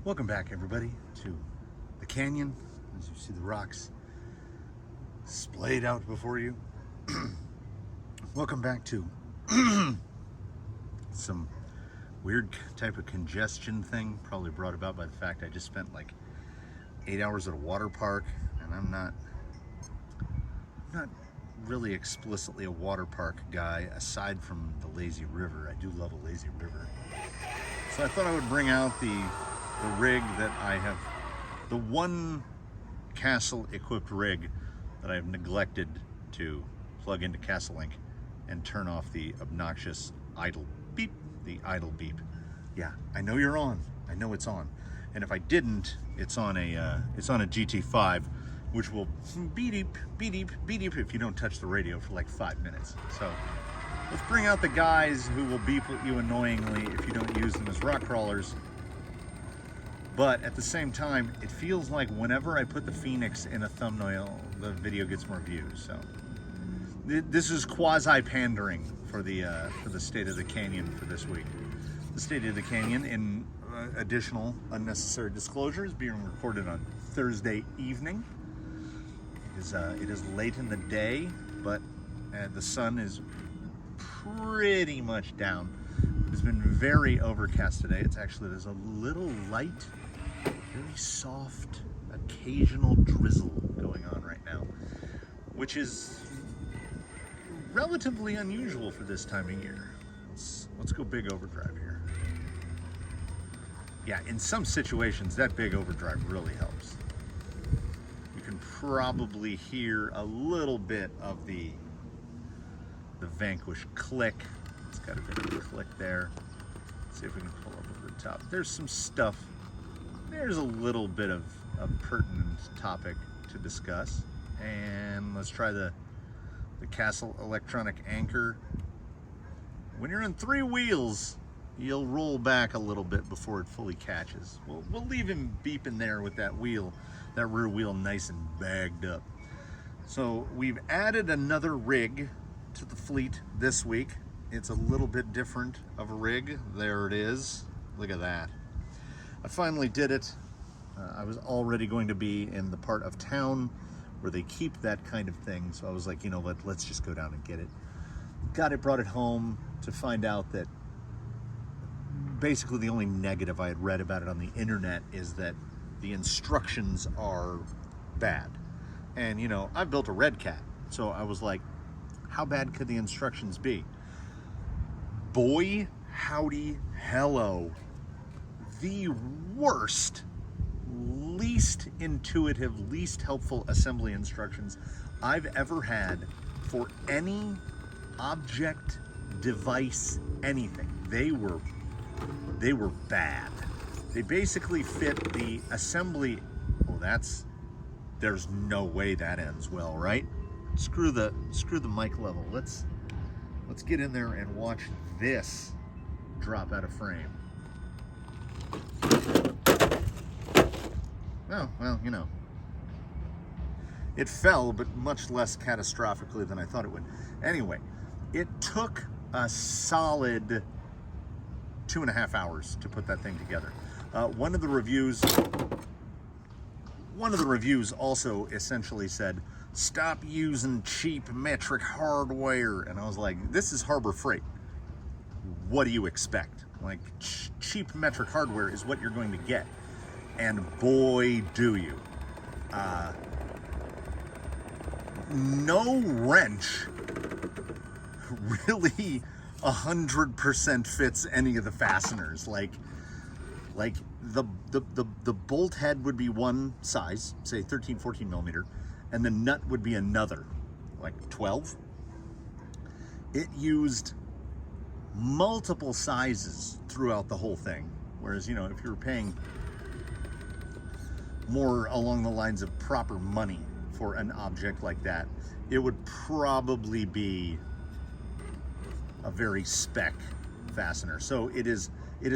Welcome back, everybody, to the canyon. As you see the rocks splayed out before you. Welcome back to some weird type of congestion thing, probably brought about by the fact I just spent like 8 hours at a water park, and I'm not really explicitly a water park guy aside from the lazy river. I do love a lazy river. So I thought I would bring out the rig that I have, the one Castle equipped rig that I've neglected to plug into Castle Link and turn off the obnoxious idle beep, Yeah, I know you're on. I know it's on. And if I didn't, it's on a GT5, which will beep if you don't touch the radio for like 5 minutes. So let's bring out the guys who will beep at you annoyingly if you don't use them as rock crawlers. But at the same time, it feels like whenever I put the Phoenix in a thumbnail, the video gets more views. So this is quasi-pandering for the State of the Canyon for this week. The State of the Canyon, in additional unnecessary disclosure, is being recorded on Thursday evening. It is late in the day, but the sun is pretty much down. It's been very overcast today. There's a little light, very soft, occasional drizzle going on right now, which is relatively unusual for this time of year. Let's go big overdrive here. Yeah, in some situations, that big overdrive really helps. You can probably hear a little bit of the Vanquish click. It's got a bit of a click there. Let's see if we can pull up over the top. There's some stuff. There's a little bit of a pertinent topic to discuss. And let's try the Castle electronic anchor. When you're on 3 wheels, you'll roll back a little bit before it fully catches. We'll leave him beeping there with that wheel, that rear wheel nice and bagged up. So we've added another rig to the fleet this week. It's a little bit different of a rig. There it is. Look at that. I finally did it. I was already going to be in the part of town where they keep that kind of thing. So I was like, you know what, let's just go down and get it. Got it, brought it home to find out that basically the only negative I had read about it on the internet is that the instructions are bad. And you know, I've built a Red Cat. So I was like, how bad could the instructions be? Boy, howdy, hello. The worst, least intuitive, least helpful assembly instructions I've ever had for any object, device, anything. They were bad. They basically fit the assembly. Oh, there's no way that ends well, right? Screw the mic level. Let's get in there and watch this drop out of frame. Oh, well, you know. It fell, but much less catastrophically than I thought it would. Anyway, it took a solid 2.5 hours to put that thing together. One of the reviews also essentially said, stop using cheap metric hardware. And I was like, this is Harbor Freight. What do you expect? Like, cheap metric hardware is what you're going to get. And boy, do you. No wrench really 100% fits any of the fasteners. Like the bolt head would be one size, say 13, 14 millimeter, and the nut would be another, like 12. It used multiple sizes throughout the whole thing. Whereas, you know, if you were paying more along the lines of proper money for an object like that, it would probably be a very spec fastener. So it is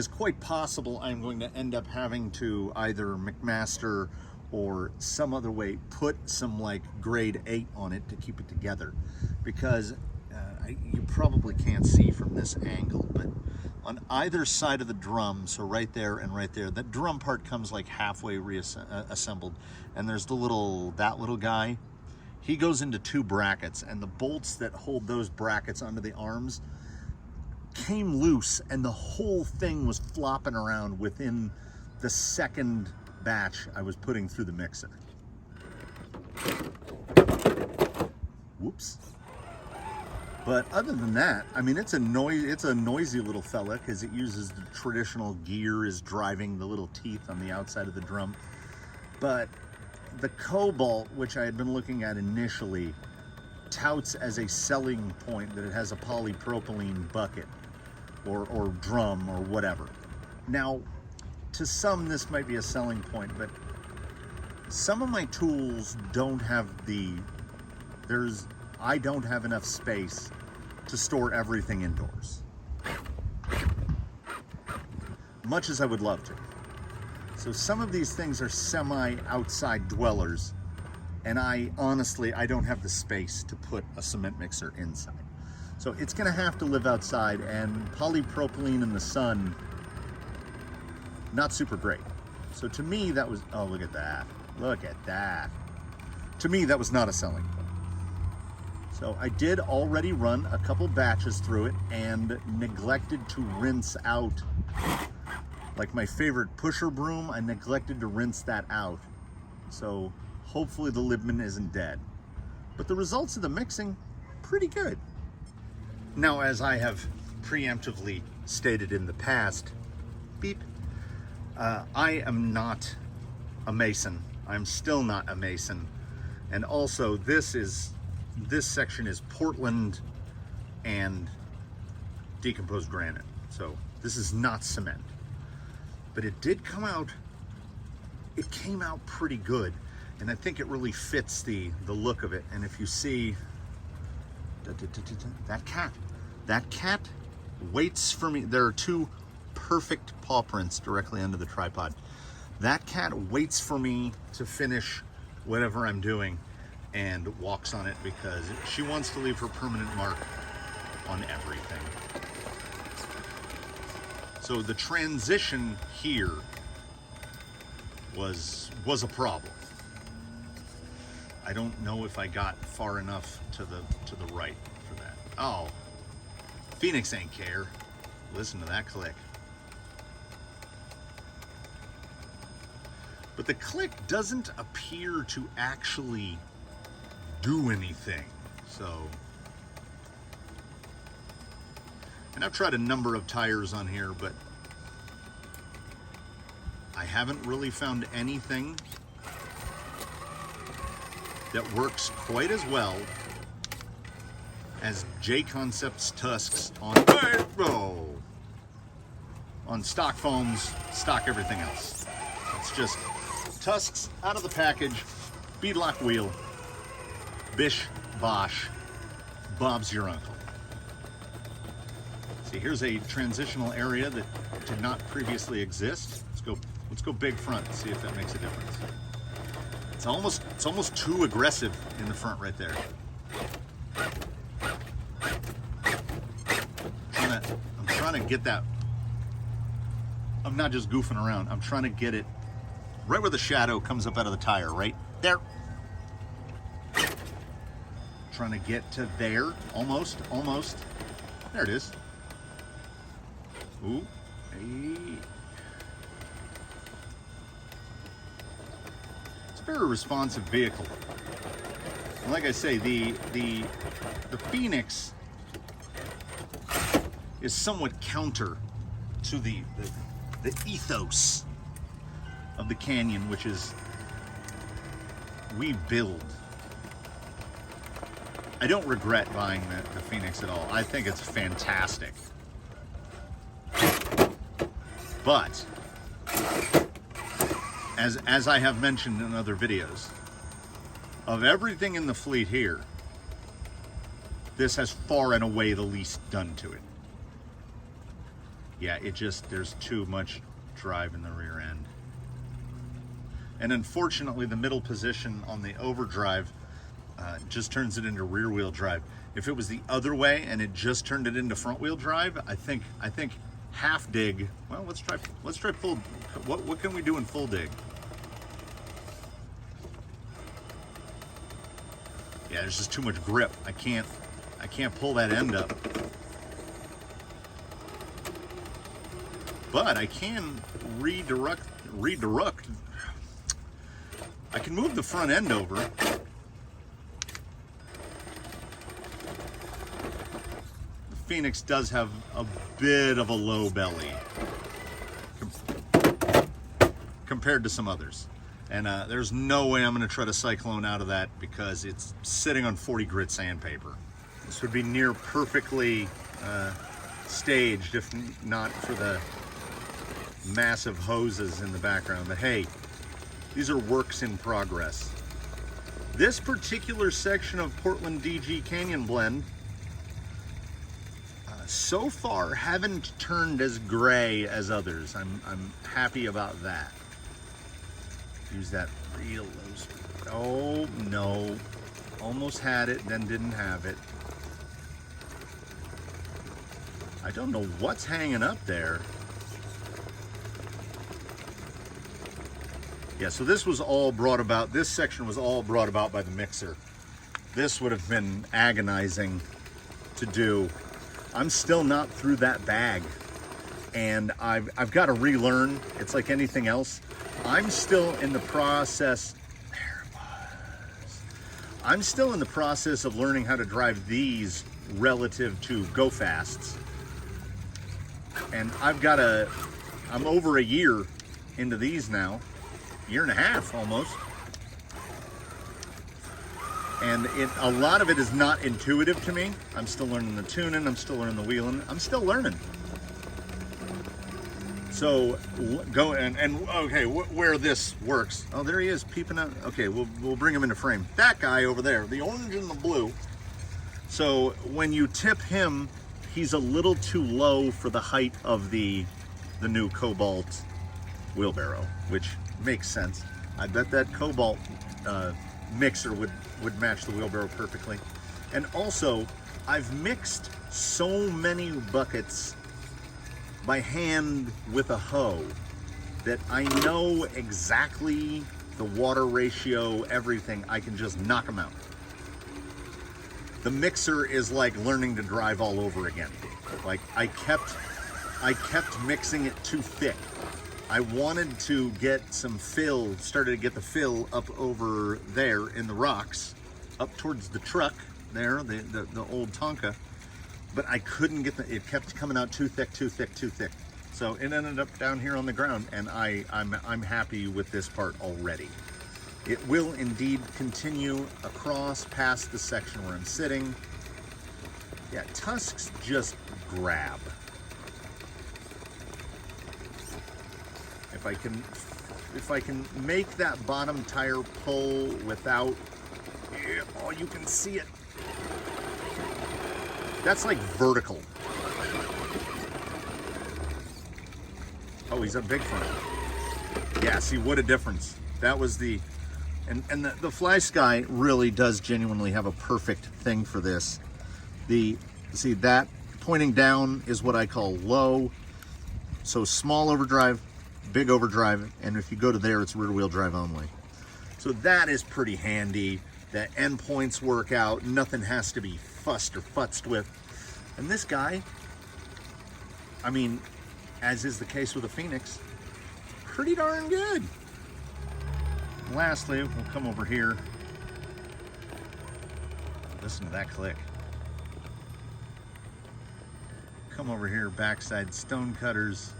quite possible I'm going to end up having to either McMaster or some other way put some like grade 8 on it to keep it together, because you probably can't see from this angle, but on either side of the drum, so right there and right there. That drum part comes like halfway assembled, and there's that little guy. He goes into 2 brackets, and the bolts that hold those brackets onto the arms came loose, and the whole thing was flopping around within the second batch I was putting through the mixer. Whoops. But other than that, I mean, it's a noisy little fella, because it uses the traditional gear is driving the little teeth on the outside of the drum. But the Cobalt, which I had been looking at initially, touts as a selling point that it has a polypropylene bucket or drum or whatever. Now, to some this might be a selling point, but some of my tools don't have I don't have enough space to store everything indoors, much as I would love to. So some of these things are semi-outside dwellers, and I don't have the space to put a cement mixer inside. So it's gonna have to live outside, and polypropylene in the sun, not super great. So to me that was, oh, look at that. Look at that. To me that was not a selling point. So I did already run a couple batches through it and neglected to rinse out, like my favorite pusher broom, I neglected to rinse that out. So hopefully the Libman isn't dead. But the results of the mixing, pretty good. Now, as I have preemptively stated in the past, beep, I am not a mason. I'm still not a mason. And also this section is Portland and decomposed granite. So this is not cement. But it did come out, it came out pretty good. And I think it really fits the look of it. And if you see, that cat waits for me. There are 2 perfect paw prints directly under the tripod. That cat waits for me to finish whatever I'm doing and walks on it, because she wants to leave her permanent mark on everything. So the transition here was a problem. I don't know if I got far enough to the right for that. Oh, Phoenix ain't care. Listen to that click. But the click doesn't appear to actually do anything. So, and I've tried a number of tires on here, but I haven't really found anything that works quite as well as J-Concept's Tusks on stock foams, stock everything else. It's just Tusks out of the package, beadlock wheel, bish bosh, Bob's your uncle. See, here's a transitional area that did not previously exist. Let's go big front, see if that makes a difference. It's almost too aggressive in the front right there. I'm trying to get that. I'm not just goofing around. I'm trying to get it right where the shadow comes up out of the tire, right there. Trying to get to there, almost. There it is. Ooh, hey. It's a very responsive vehicle. And like I say, the Phoenix is somewhat counter to the ethos of the Canyon, which is we build. I don't regret buying the Phoenix at all. I think it's fantastic. But as I have mentioned in other videos, of everything in the fleet here, this has far and away the least done to it. Yeah, there's too much drive in the rear end. And unfortunately, the middle position on the overdrive just turns it into rear wheel drive. If it was the other way and it just turned it into front wheel drive, I think half dig. Well, let's try full. What can we do in full dig? Yeah, there's just too much grip. I can't pull that end up. But I can redirect. I can move the front end over. The Phoenix does have a bit of a low belly compared to some others. And there's no way I'm going to try to cyclone out of that because it's sitting on 40 grit sandpaper. This would be near perfectly staged if not for the massive hoses in the background. But hey, these are works in progress. This particular section of Portland DG Canyon Blend so far haven't turned as gray as others. I'm happy about that. Use that real low speed. Oh no, almost had it, then didn't have it. I don't know what's hanging up there. Yeah, so this was all brought about, this section was all brought about by the mixer. This would have been agonizing to do. I'm still not through that bag, and I've got to relearn. It's like anything else. I'm still in the process, there it was. I'm still in the process of learning how to drive these relative to go fasts. And I'm over a year into these now. Year and a half almost, and a lot of it is not intuitive to me. I'm still learning the tuning, I'm still learning the wheeling, I'm still learning. So go and okay, where this works. Oh, there he is peeping out. Okay, we'll bring him into frame. That guy over there, the orange and the blue. So when you tip him, he's a little too low for the height of the new Cobalt wheelbarrow, which makes sense. I bet that Cobalt mixer would match the wheelbarrow perfectly. And also, I've mixed so many buckets by hand with a hoe that I know exactly the water ratio, everything. I can just knock them out. The mixer is like learning to drive all over again. Like I kept mixing it too thick. I wanted to get some fill, started to get the fill up over there in the rocks, up towards the truck there, the old Tonka, but I couldn't get it kept coming out too thick. So it ended up down here on the ground, and I'm happy with this part already. It will indeed continue across past the section where I'm sitting. Yeah, tusks just grab. If I can make that bottom tire pull without, oh, you can see it. That's like vertical. Oh, he's a big front. Yeah, see what a difference. That was the, and the Fly Sky really does genuinely have a perfect thing for this. See that pointing down is what I call low. So small overdrive, big overdrive, and if you go to there, it's rear wheel drive only. So that is pretty handy. The endpoints work out. Nothing has to be fussed or futzed with. And this guy, I mean, as is the case with the Phoenix, pretty darn good. Lastly, we'll come over here. Listen to that click. Come over here, backside stone cutters,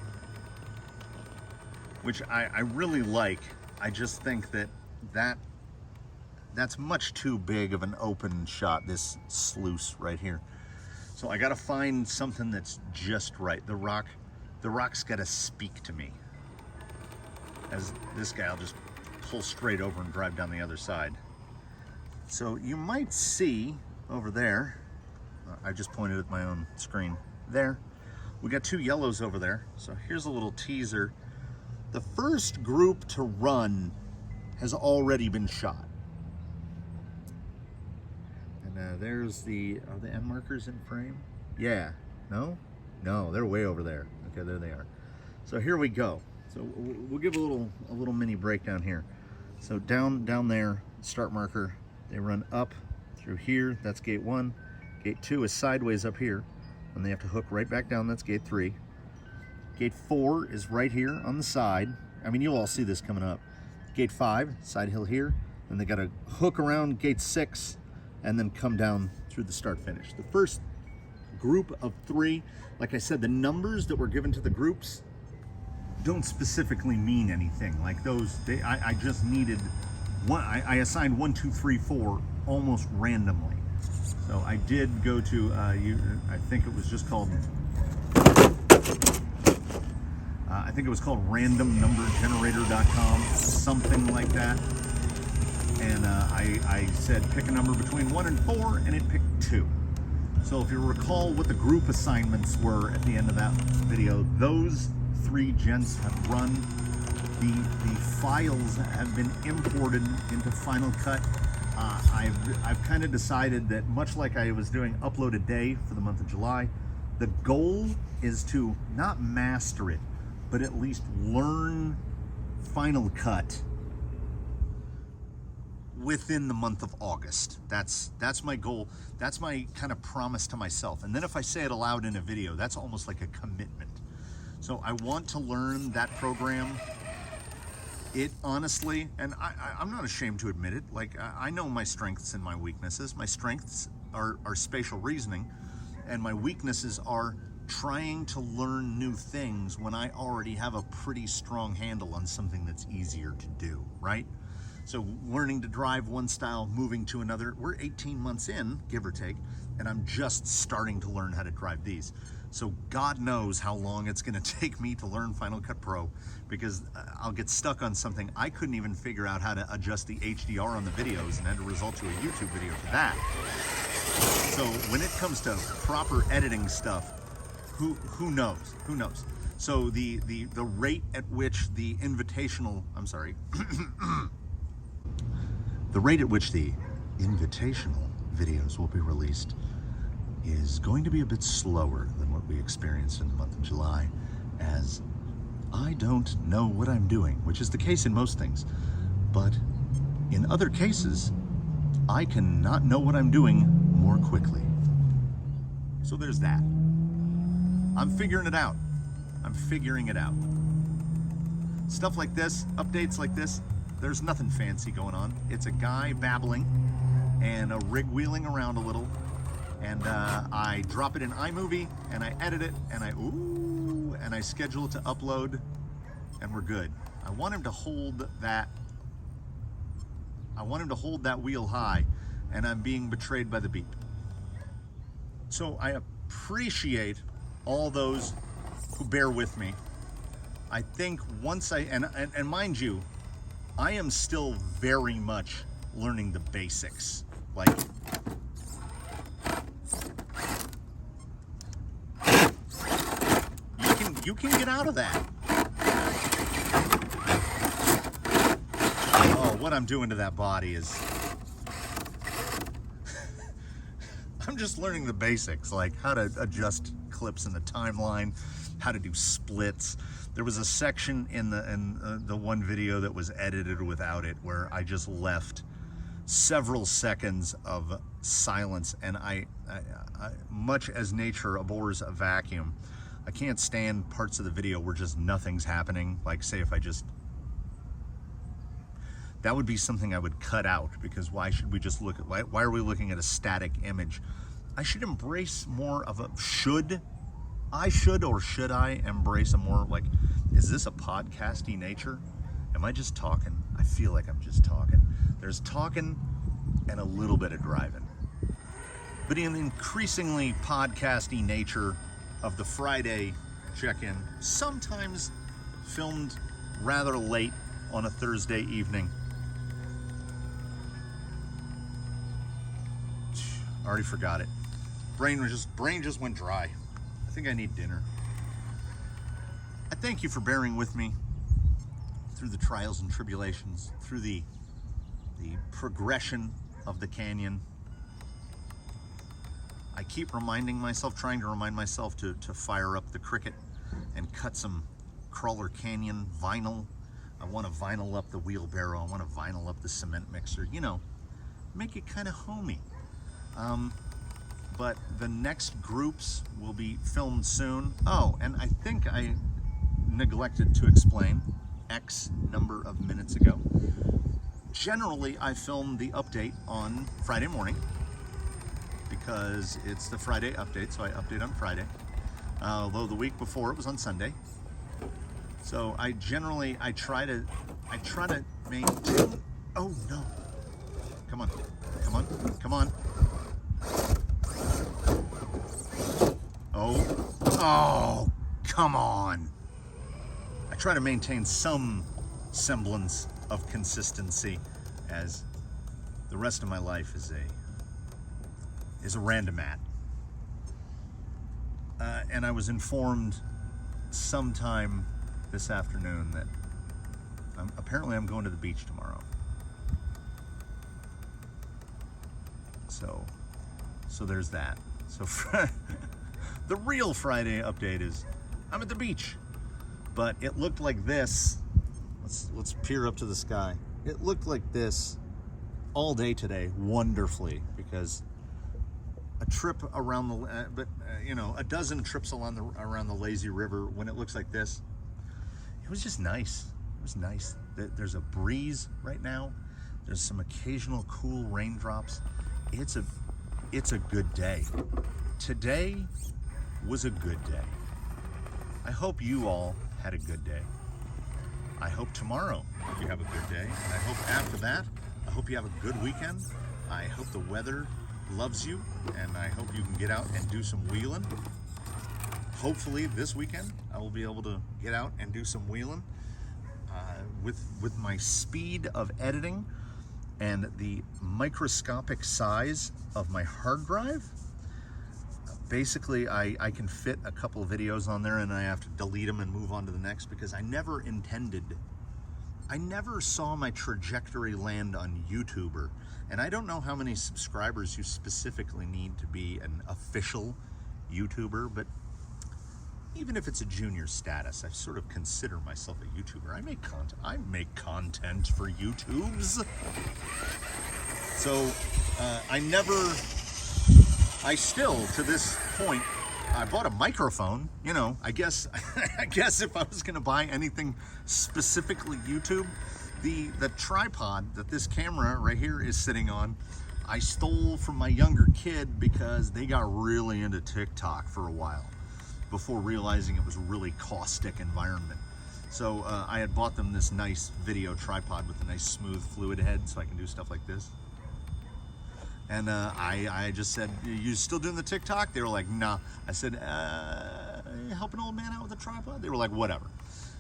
which I really like. I just think that's much too big of an open shot, this sluice right here. So I gotta find something that's just right. The rock's gotta speak to me. As this guy, I'll just pull straight over and drive down the other side. So you might see over there, I just pointed at my own screen, there. We got two yellows over there. So here's a little teaser. The first group to run has already been shot. And there's are the end markers in frame? Yeah, no, they're way over there. Okay, there they are. So here we go. So we'll give a little mini breakdown here. So down there, start marker, they run up through here, that's gate 1. Gate 2 is sideways up here, and they have to hook right back down, that's gate 3. Gate 4 is right here on the side. I mean, you'll all see this coming up. Gate 5, side hill here, and they gotta hook around gate 6 and then come down through the start finish. The first group of 3, like I said, the numbers that were given to the groups don't specifically mean anything. Like those, I just needed one. I assigned 1, 2, 3, 4 almost randomly. So I did go to I think it was just called I think it was called randomnumbergenerator.com, something like that. And I said pick a number between 1 and 4, and it picked 2. So if you recall what the group assignments were at the end of that video, those 3 gents have run. The files have been imported into Final Cut. I've kind of decided that, much like I was doing upload a day for the month of July, the goal is to not master it, but at least learn Final Cut within the month of August. That's my goal. That's my kind of promise to myself. And then if I say it aloud in a video, that's almost like a commitment. So I want to learn that program. It honestly, and I'm not ashamed to admit it, like I know my strengths and my weaknesses. My strengths are spatial reasoning, and my weaknesses are trying to learn new things when I already have a pretty strong handle on something that's easier to do, right? So learning to drive one style, moving to another. We're 18 months in, give or take, and I'm just starting to learn how to drive these. So God knows how long it's gonna take me to learn Final Cut Pro, because I'll get stuck on something. I couldn't even figure out how to adjust the HDR on the videos, and had to resort to a YouTube video for that. So when it comes to proper editing stuff, who knows? Who knows? So the rate at which the invitational, I'm sorry, the rate at which the invitational videos will be released is going to be a bit slower than what we experienced in the month of July, as I don't know what I'm doing, which is the case in most things. But in other cases, I can not know what I'm doing more quickly. So there's that. I'm figuring it out. I'm figuring it out. Stuff like this, updates like this, there's nothing fancy going on. It's a guy babbling and a rig wheeling around a little, and I drop it in iMovie and I edit it and I schedule it to upload, and we're good. I want him to hold that. I want him to hold that wheel high, and I'm being betrayed by the beep. So I appreciate all those who bear with me. I think once and mind you, I am still very much learning the basics. Like, you can get out of that. Oh, what I'm doing to that body is I'm just learning the basics, like how to adjust clips in the timeline, how to do splits. There was a section in the one video that was edited without it where I just left several seconds of silence, and I much as nature abhors a vacuum, I can't stand parts of the video where just nothing's happening. Like, say if I just, that would be something I would cut out, because why should we just look at, why are we looking at a static image? I should embrace more of a, should I embrace a more, like, is this a podcasty nature? Am I just talking? I feel like I'm just talking. There's talking and a little bit of driving. But in increasingly podcasty nature of the Friday check-in, sometimes filmed rather late on a Thursday evening. Already forgot it. Brain just went dry. I think I need dinner. I thank you for bearing with me through the trials and tribulations, through the progression of the canyon. I keep reminding myself, trying to remind myself to fire up the Cricut. and cut some Crawler Canyon vinyl. I want to vinyl up the wheelbarrow. I want to vinyl up the cement mixer, you know, make it kind of homey. But the next groups will be filmed soon. Oh, and I think I neglected to explain X number of minutes ago. Generally, I film the update on Friday morning because it's the Friday update, so I update on Friday. Although the week before it was on Sunday. So I try to maintain. Oh no! Come on, come on, come on! Oh, come on! I try to maintain some semblance of consistency, as the rest of my life is a randomat. And I was informed sometime this afternoon that apparently I'm going to the beach tomorrow. So there's that. So the real Friday update is I'm at the beach, but it looked like this. Let's peer up to the sky. It looked like this all day today, wonderfully, because a trip around the, you know, a dozen trips around the lazy river when it looks like this, it was just nice. It was nice. There's a breeze right now. There's some occasional cool raindrops. It's a good day. Today was a good day. I hope you all had a good day. I hope tomorrow you have a good day. And I hope after that, I hope you have a good weekend. I hope the weather loves you, and I hope you can get out and do some wheeling. Hopefully this weekend I will be able to get out and do some wheeling. With my speed of editing and the microscopic size of my hard drive, basically I can fit a couple of videos on there, and I have to delete them and move on to the next, because I never saw my trajectory land on YouTuber. And I don't know how many subscribers you specifically need to be an official YouTuber, but even if it's a junior status, I sort of consider myself a YouTuber. I make content for YouTubes. So I still, to this point, I bought a microphone. You know, I guess if I was gonna buy anything specifically YouTube, the tripod that this camera right here is sitting on, I stole from my younger kid because they got really into TikTok for a while before realizing it was a really caustic environment. So I had bought them this nice video tripod with a nice smooth fluid head so I can do stuff like this. And I just said, "You still doing the TikTok?" They were like, "Nah." I said, "Help an old man out with a tripod?" They were like, "Whatever."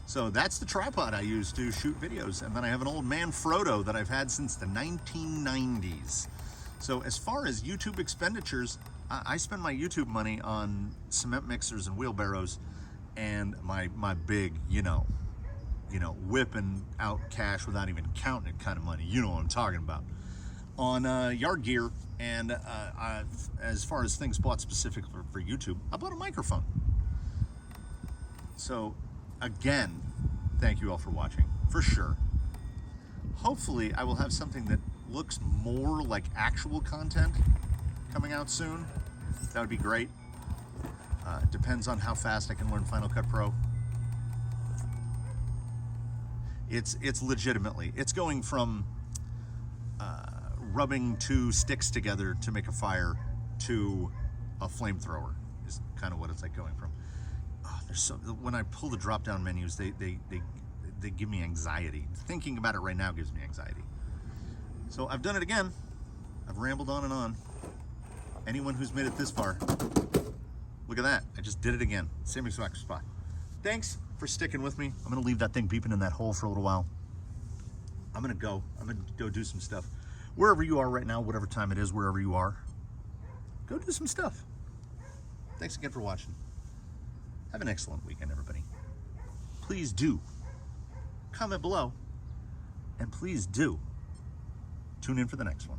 So that's the tripod I use to shoot videos. And then I have an old man Frodo that I've had since the 1990s. So as far as YouTube expenditures, I spend my YouTube money on cement mixers and wheelbarrows, and my big, you know, whipping out cash without even counting it kind of money. You know what I'm talking about. On yard gear, and as far as things bought specifically for YouTube, I bought a microphone. So again, thank you all for watching, for sure. Hopefully I will have something that looks more like actual content coming out soon. That would be great. Depends on how fast I can learn Final Cut Pro. It's legitimately, it's going from rubbing two sticks together to make a fire to a flamethrower is kind of what it's like going from. When I pull the drop-down menus, they give me anxiety. Thinking about it right now gives me anxiety. So I've done it again. I've rambled on and on. Anyone who's made it this far, look at that. I just did it again. Same exact spot. Thanks for sticking with me. I'm gonna leave that thing beeping in that hole for a little while. I'm gonna go do some stuff. Wherever you are right now, whatever time it is, wherever you are, go do some stuff. Thanks again for watching. Have an excellent weekend, everybody. Please do comment below, and please do tune in for the next one.